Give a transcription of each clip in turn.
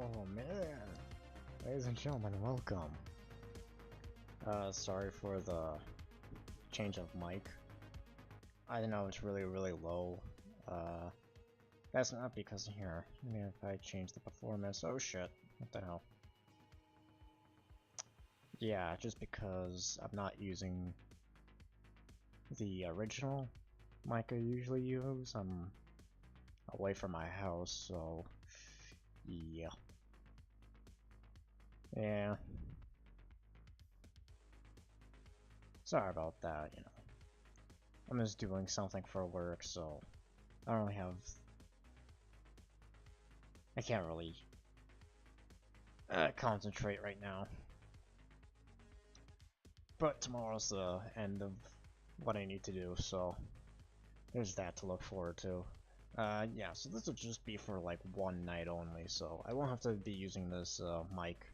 Oh man, ladies and gentlemen, welcome. Sorry for the change of mic. I know it's really low. That's not because here. Maybe if I change the performance. Oh shit, what the hell? Yeah, just because I'm not using the original mic I usually use. I'm away from my house, so yeah. Yeah. Sorry about that, you know. I'm just doing something for work, so I don't really have... I can't really concentrate right now. But tomorrow's the end of what I need to do, so there's that to look forward to. Yeah, so this will just be for like one night only, so I won't have to be using this mic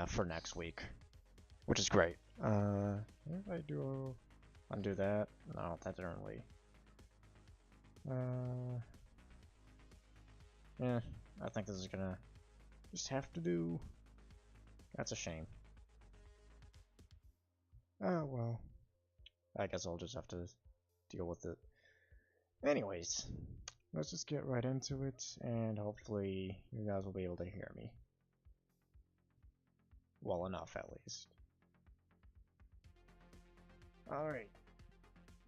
for next week, which is great. If I do undo that, no, that didn't really. Yeah, I think this is gonna just have to do. That's a shame. Oh well, I guess I'll just have to deal with it. Anyways, let's just get right into it, and hopefully you guys will be able to hear me. Well enough, at least. Alright,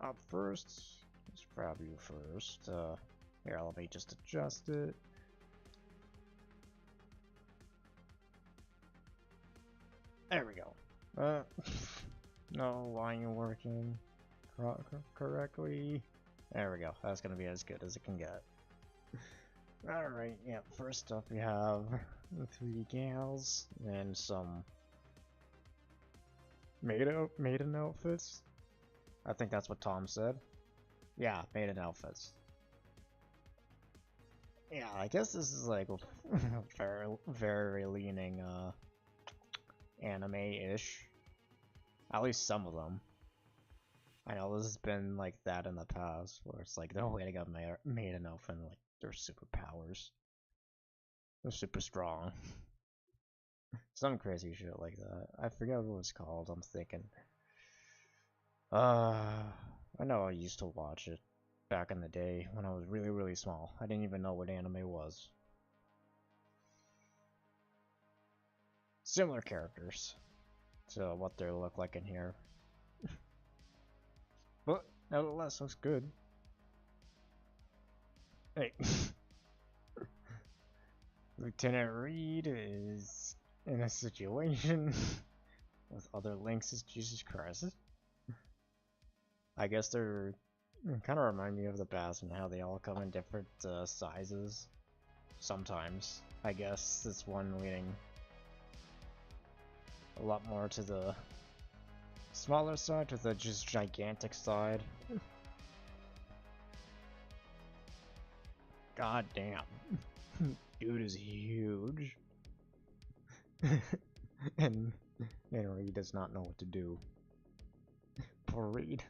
up first, let's grab you first. Here, let me just adjust it. There we go. No, why ain't working correctly? There we go. That's gonna be as good as it can get. Alright, yeah, first up we have the 3 gals and some maiden outfits. I think that's what Tom said. Yeah, maiden outfits. Yeah, I guess this is like very leaning anime-ish. At least some of them. I know this has been like that in the past, where it's like they're waiting up maiden outfit and like their superpowers. They're super strong. Some crazy shit like that. I forget what it's called. I'm thinking. I know I used to watch it back in the day when I was really small. I didn't even know what anime was. Similar characters to what they look like in here. But nevertheless, looks good. Hey. Lieutenant Reed is in a situation with other links as Jesus Christ. I guess they're kind of remind me of the past and how they all come in different sizes. Sometimes, I guess this one leaning a lot more to the smaller side, to the just gigantic side. God damn, dude is huge, and Reed does not know what to do. Poor Reed.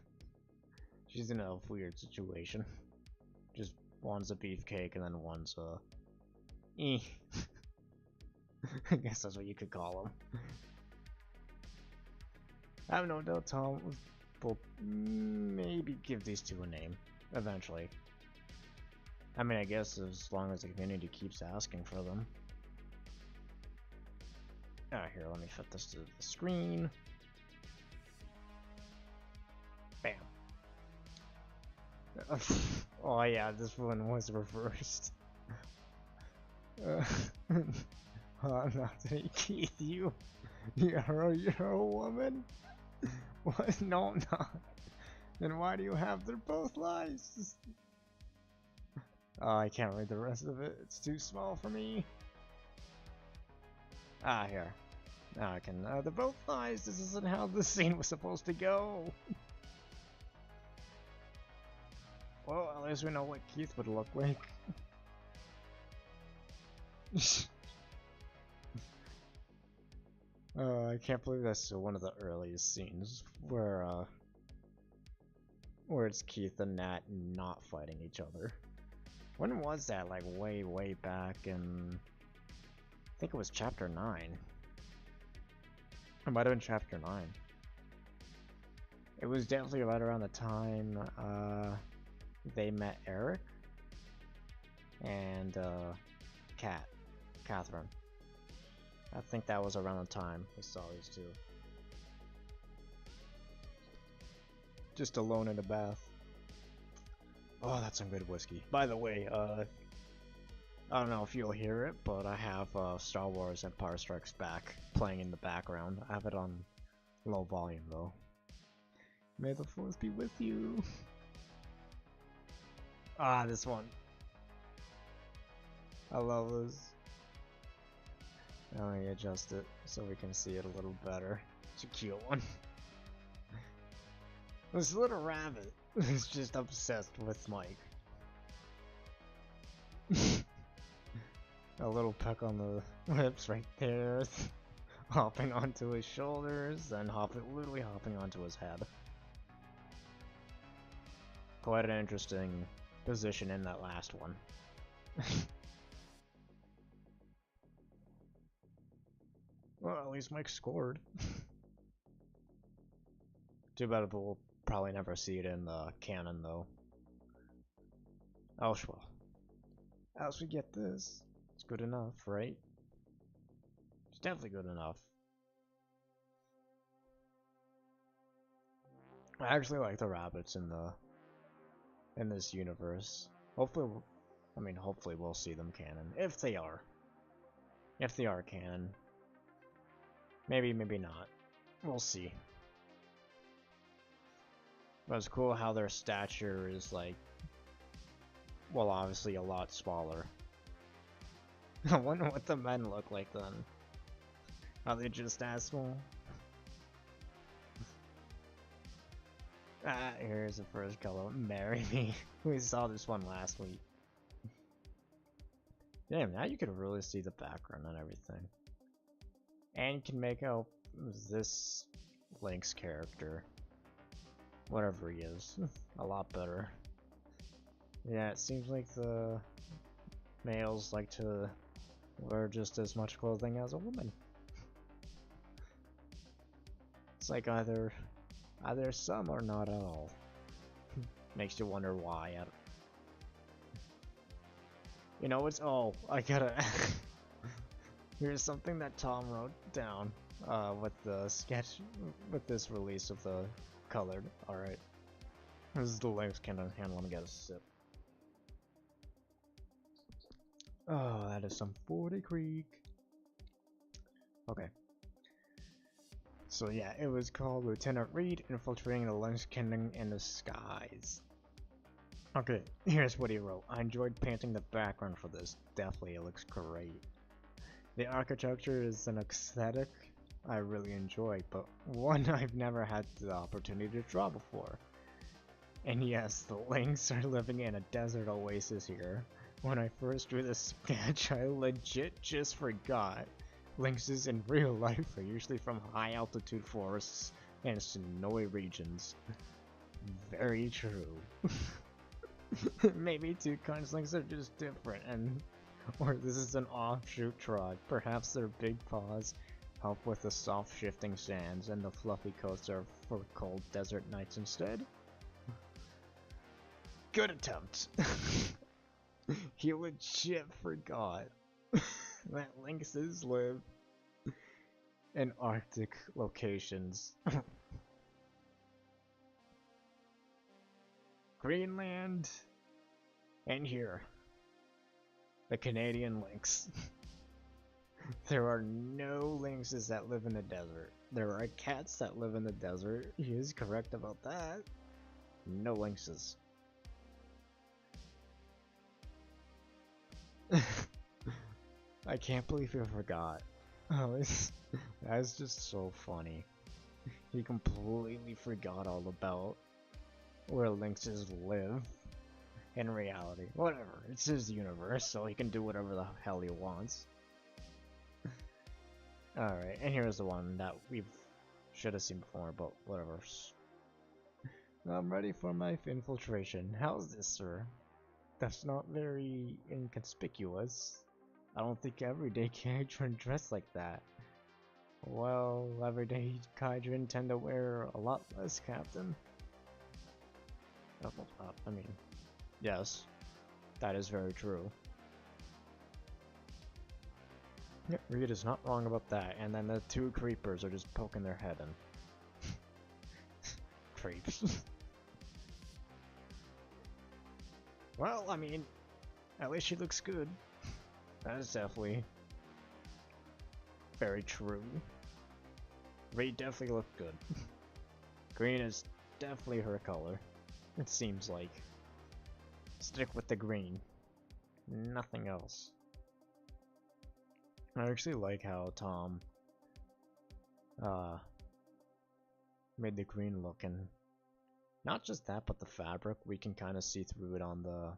She's in a weird situation. Just one's a beefcake and then one's a... I guess that's what you could call him. I have no doubt Tom will maybe give these two a name, eventually. I mean, I guess as long as the community keeps asking for them. Here, let me fit this to the screen. Bam. Oh yeah, this one was reversed. Not Keith, you're a woman? What? No, I'm not. Then why do you have their both lies? Oh, I can't read the rest of it. It's too small for me. Here. Now I can. They're both lies. This isn't how the scene was supposed to go. Well, at least we know what Keith would look like. I can't believe that's one of the earliest scenes where it's Keith and Nat not fighting each other. When was that? Like way back in... I think it was chapter 9. It might have been chapter 9. It was definitely right around the time they met Eric and Catherine. I think that was around the time we saw these two. Just alone in a bath. Oh, that's some good whiskey. By the way, I don't know if you'll hear it, but I have Star Wars Empire Strikes Back playing in the background. I have it on low volume though. May the Force be with you. Ah, this one. I love this. Now let me adjust it so we can see it a little better. It's a cute one. This little rabbit is just obsessed with Mike. A little peck on the lips right there. Hopping onto his shoulders and literally hopping onto his head. Quite an interesting position in that last one. Well, at least Mike scored. Too bad we'll probably never see it in the canon, though. Oh, well. As we get this, it's good enough, right? It's definitely good enough. I actually like the rabbits in this universe. Hopefully, hopefully we'll see them canon. If they are. If they are canon. Maybe, maybe not. We'll see. But it's cool how their stature is like, well, obviously a lot smaller. I wonder what the men look like then. Are they just as small? Ah, here's the first color. Marry me. We saw this one last week. Damn, now you can really see the background and everything. And you can make out this Link's character, whatever he is, a lot better. Yeah, it seems like the males like to wear just as much clothing as a woman. It's like either some or not at all. Makes you wonder why. You know, it's I gotta. Here's something that Tom wrote down with the sketch, with this release of the colored. Alright. This is the Link's Kingdom hand. Let me get a sip. Oh, that is some 40 Creek. Okay. So yeah, it was called Lieutenant Reed Infiltrating the Link's Kingdom in the Skies. Okay, here's what he wrote. I enjoyed painting the background for this. Definitely, it looks great. The architecture is an aesthetic I really enjoy, but one I've never had the opportunity to draw before. And yes, the Lynx are living in a desert oasis here. When I first drew this sketch, I legit just forgot. Lynxes in real life are usually from high altitude forests and snowy regions. Very true. Maybe TwoKinds lynx are just different, or this is an offshoot tribe. Perhaps their big paws help with the soft shifting sands, and the fluffy coats are for cold desert nights instead. Good attempt. He legit forgot that lynxes live in Arctic locations. Greenland, and here, the Canadian lynx. There are no lynxes that live in the desert. There are cats that live in the desert. He is correct about that. No lynxes. I can't believe you forgot. Oh, that's just so funny. He completely forgot all about where lynxes live in reality. Whatever, it's his universe, so he can do whatever the hell he wants. Alright, and here's the one that we should have seen before, but whatever. I'm ready for my infiltration. How's this, sir? that's not very inconspicuous. I don't think everyday Kaijin dress like that. Well, everyday Kaijin tend to wear a lot less, Captain. Oh, I mean, yes, that is very true. Yeah, Reed is not wrong about that, and then the two creepers are just poking their head in. Creeps. Well, I mean, at least she looks good. That is definitely very true. Reed definitely looked good. Green is definitely her color. It seems like. Stick with the green. Nothing else. I actually like how Tom made the green look, and not just that, but the fabric, we can kind of see through it on the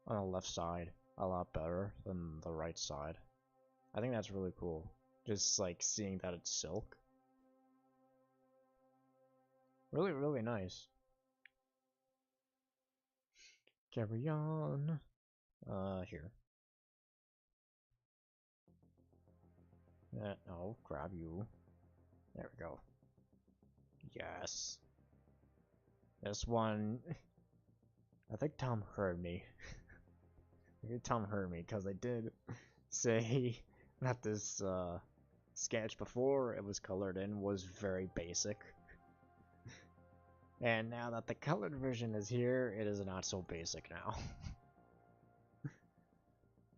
left side a lot better than the right side. I think that's really cool. Just like seeing that it's silk. Really, really nice. Carry on. Here. No, grab you. There we go. Yes. This one... I think Tom heard me. I think Tom heard me, because I did say that this sketch before it was colored in was very basic. And now that the colored version is here, it is not so basic now.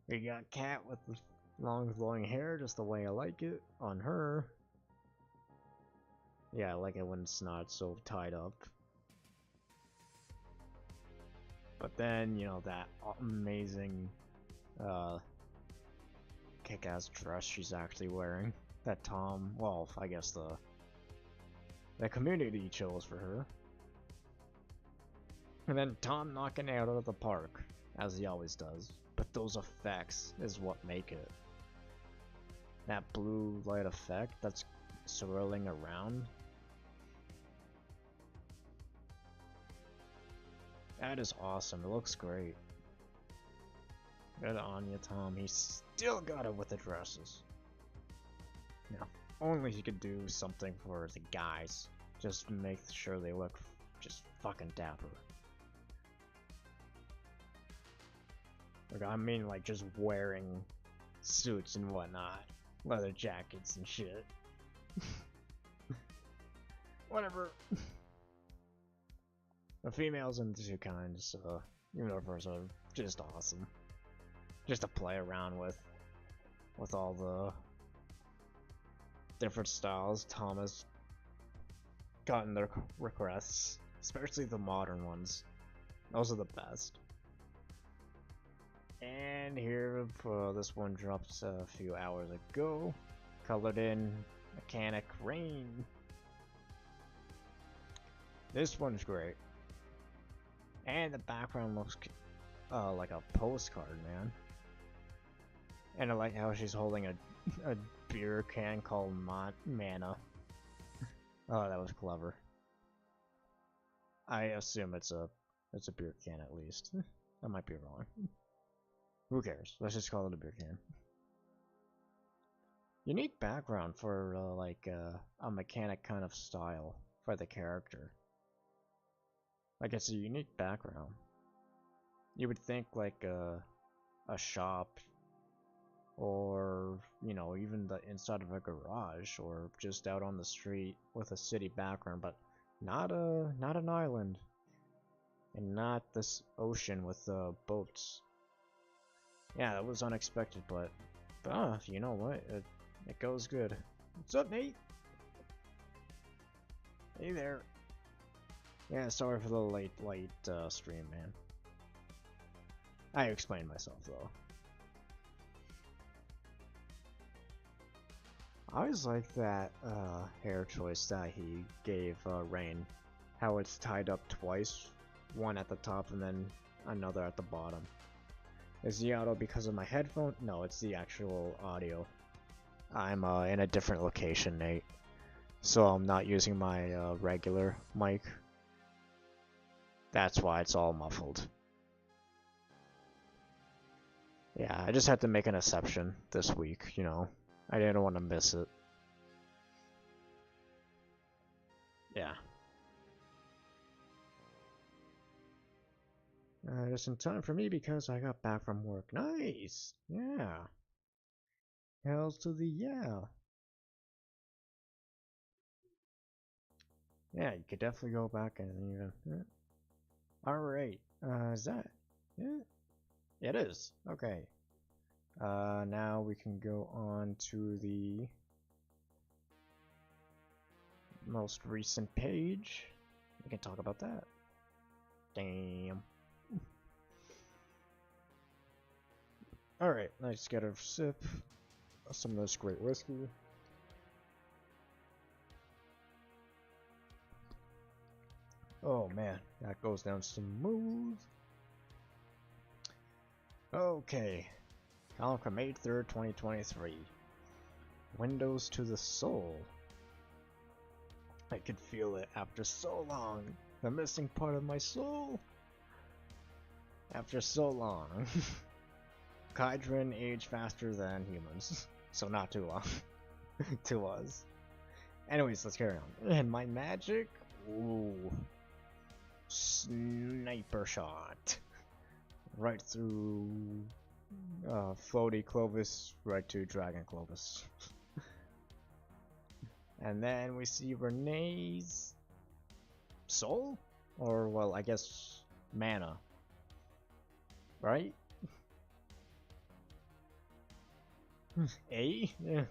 We got Cat with the long flowing hair, just the way I like it, on her. Yeah, I like it when it's not so tied up. But then, you know, that amazing kick-ass dress she's actually wearing. That Tom, well, I guess the community chose for her. And then Tom knocking out of the park, as he always does. But those effects is what make it. That blue light effect that's swirling around. That is awesome. It looks great. Good on you, Tom. He still got it with the dresses. Yeah. Only he could do something for the guys. Just make sure they look just fucking dapper. Like, I mean, like, just wearing suits and whatnot. Leather jackets and shit. Whatever. The females in the TwoKinds universe are just awesome. Just to play around with all the different styles Tom has gotten their requests, especially the modern ones. Those are the best. And here, this one dropped a few hours ago, colored in Mechanic Rain. This one's great. And the background looks like a postcard, man. And I like how she's holding a beer can called Mana. Oh, that was clever. I assume it's a beer can at least. I might be wrong. Who cares? Let's just call it a beer can. Unique background for like a mechanic kind of style for the character. Like, it's a unique background. You would think like a shop, or you know, even the inside of a garage, or just out on the street with a city background, but not an island, and not this ocean with boats. Yeah, that was unexpected, but you know what? It goes good. What's up, Nate? Hey there. Yeah, sorry for the late stream, man. I explained myself though. I always like that hair choice that he gave Rain. How it's tied up twice, one at the top and then another at the bottom. Is the audio because of my headphone? No, it's the actual audio. I'm in a different location, Nate, so I'm not using my regular mic. That's why it's all muffled. Yeah, I just had to make an exception this week, you know. I didn't want to miss it. Yeah. Just in time for me because I got back from work. Nice! Yeah. Hells to the yeah. Yeah, you could definitely go back and even. Yeah. Alright. Is that? Yeah. It is. Okay. Now we can go on to the most recent page. We can talk about that. Damn. Alright, let's get a sip of some of this great whiskey. Oh man, that goes down smooth. Okay. Calendar May 3rd, 2023. Windows to the soul. I could feel it after so long. The missing part of my soul. After so long. Kydrin age faster than humans. So not too long. To us. Anyways, let's carry on. And my magic? Ooh. Sniper shot. Right through floaty Clovis, right to Dragon Clovis. And then we see Renee's soul? Or, well, I guess mana. Right? A? Yeah.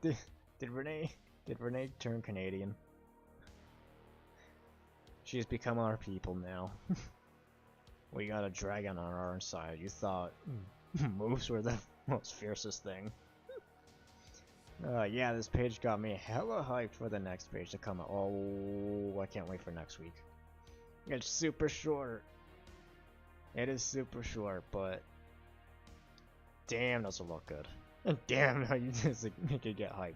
Did Renee turn Canadian? She's become our people now. We got a dragon on our side. You thought moves were the most fiercest thing. Yeah, this page got me hella hyped for the next page to come out. Oh, I can't wait for next week. It's super short. It is super short, but damn, does it look good. And damn, how you just make it get hyped.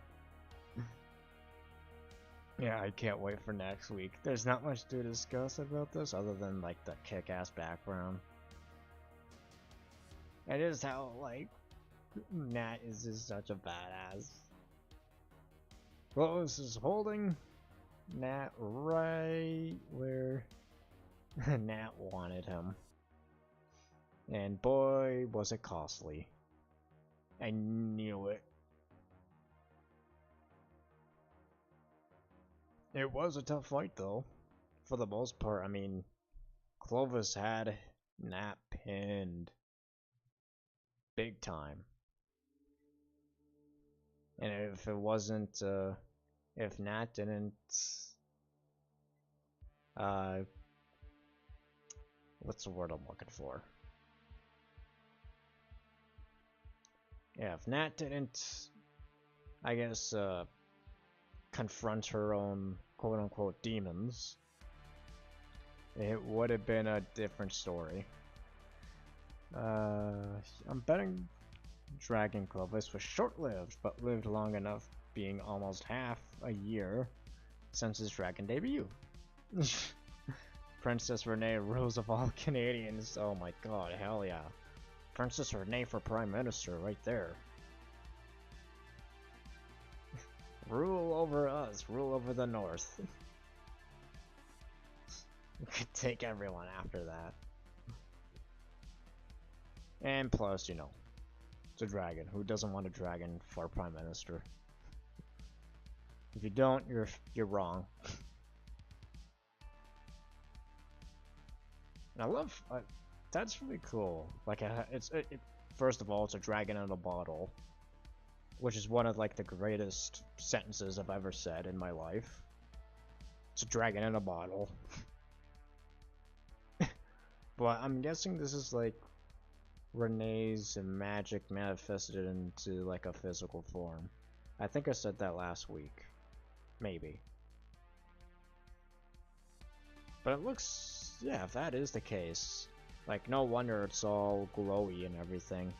Yeah, I can't wait for next week. There's not much to discuss about this other than like the kick-ass background. It is how like Nat is just such a badass. Close is holding Nat right where Nat wanted him. And boy, was it costly. I knew it. It was a tough fight though. For the most part, I mean, Clovis had Nat pinned big time. And if it wasn't, if Nat didn't, what's the word I'm looking for? Yeah, if Nat didn't, I guess, confront her own quote-unquote demons, it would have been a different story. I'm betting Dragon Clovis was short-lived, but lived long enough, being almost half a year since his dragon debut. Princess Renee, rose of all Canadians. Oh my god, hell yeah. Princess Renee for Prime Minister, right there. Rule over us, rule over the North. We could take everyone after that. And plus, you know, it's a dragon. Who doesn't want a dragon for Prime Minister? If you don't, you're wrong. And I love that's really cool. Like first of all, it's a dragon in a bottle, which is one of like the greatest sentences I've ever said in my life. It's a dragon in a bottle. But I'm guessing this is like Renee's magic manifested into like a physical form. I think I said that last week. Maybe. But it looks, yeah, if that is the case, like no wonder it's all glowy and everything.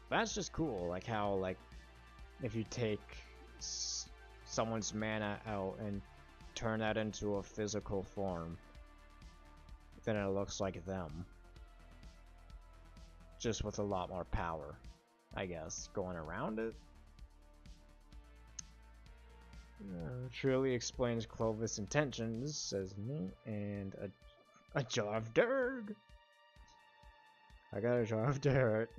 That's just cool, like how, like, if you take someone's mana out and turn that into a physical form, then it looks like them. just with a lot more power, I guess, going around it. Truly explains Clovis' intentions, says me, and a jar of dirt. I got a jar of dirt.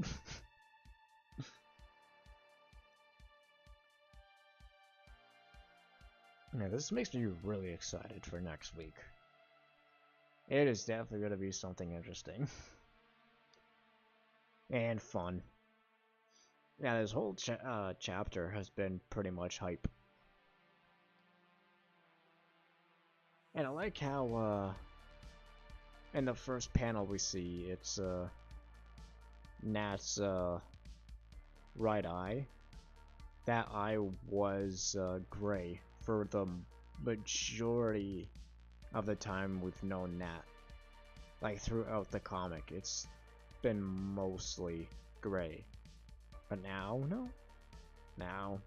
Yeah, this makes me really excited for next week. It is definitely going to be something interesting. And fun. Yeah, this whole chapter has been pretty much hype. And I like how, in the first panel we see, it's, Nat's, right eye. That eye was, gray for the majority of the time we've known Nat. Like, throughout the comic, it's been mostly gray. But now, no. Now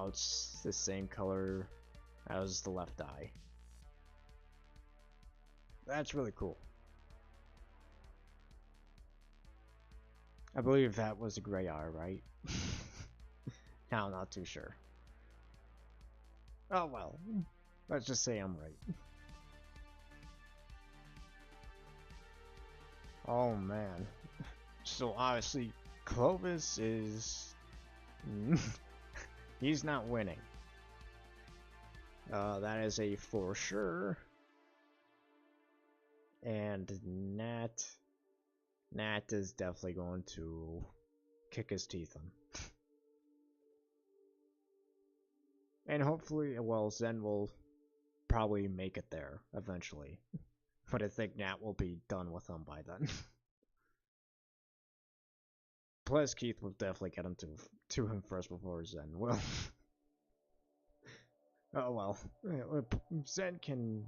it's the same color as the left eye. That's really cool. I believe that was a gray eye, right? Now I'm not too sure. Oh well, let's just say I'm right. Oh man. So obviously, Clovis is... he's not winning. That is a for sure. And Nat is definitely going to kick his teeth in. And hopefully, well, Zen will probably make it there eventually. But I think Nat will be done with him by then. Plus, Keith will definitely get him to him first before Zen will. Oh well, Zen can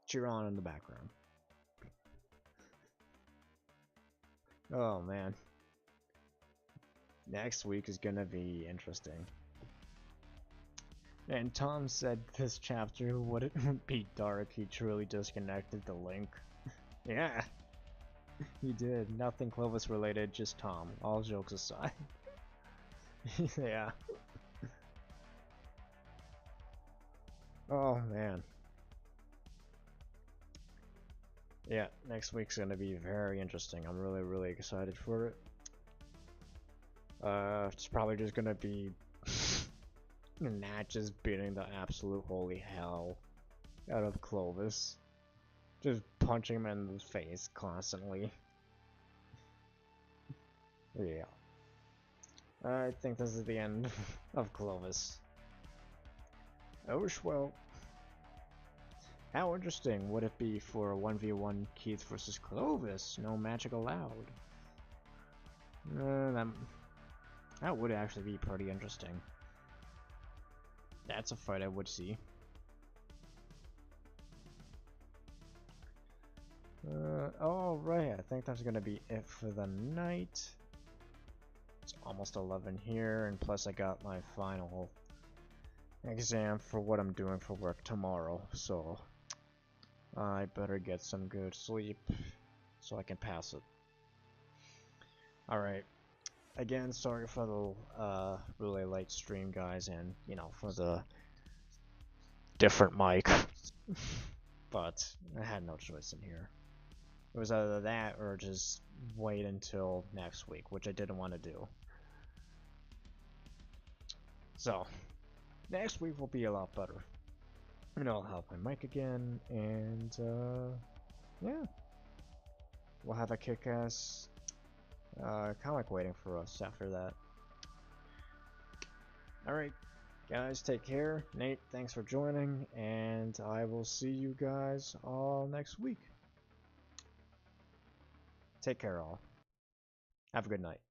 cheer on in the background. Oh man. Next week is gonna be interesting. And Tom said this chapter would be dark. He truly disconnected the link. Yeah, he did. Nothing Clovis related, just Tom. All jokes aside. Yeah. Oh man. Yeah, next week's gonna be very interesting. I'm really excited for it. It's probably just gonna be Nat just beating the absolute holy hell out of Clovis. Just punching him in the face constantly. Yeah. I think this is the end of Clovis. Oh, well. How interesting would it be for a 1v1 Keith versus Clovis? No magic allowed. That would actually be pretty interesting. That's a fight I would see. Alright, I think that's gonna be it for the night. It's almost 11 here, and plus I got my final exam for what I'm doing for work tomorrow, so I better get some good sleep so I can pass it. Alright. Again, sorry for the really late stream, guys, and, you know, for the different mic. But I had no choice in here. It was either that or just wait until next week, which I didn't want to do. So, next week will be a lot better. And I'll have my mic again, and yeah. We'll have a kick-ass comic waiting for us after that. Alright, guys, take care. Nate, thanks for joining, and I will see you guys all next week. Take care, all. Have a good night.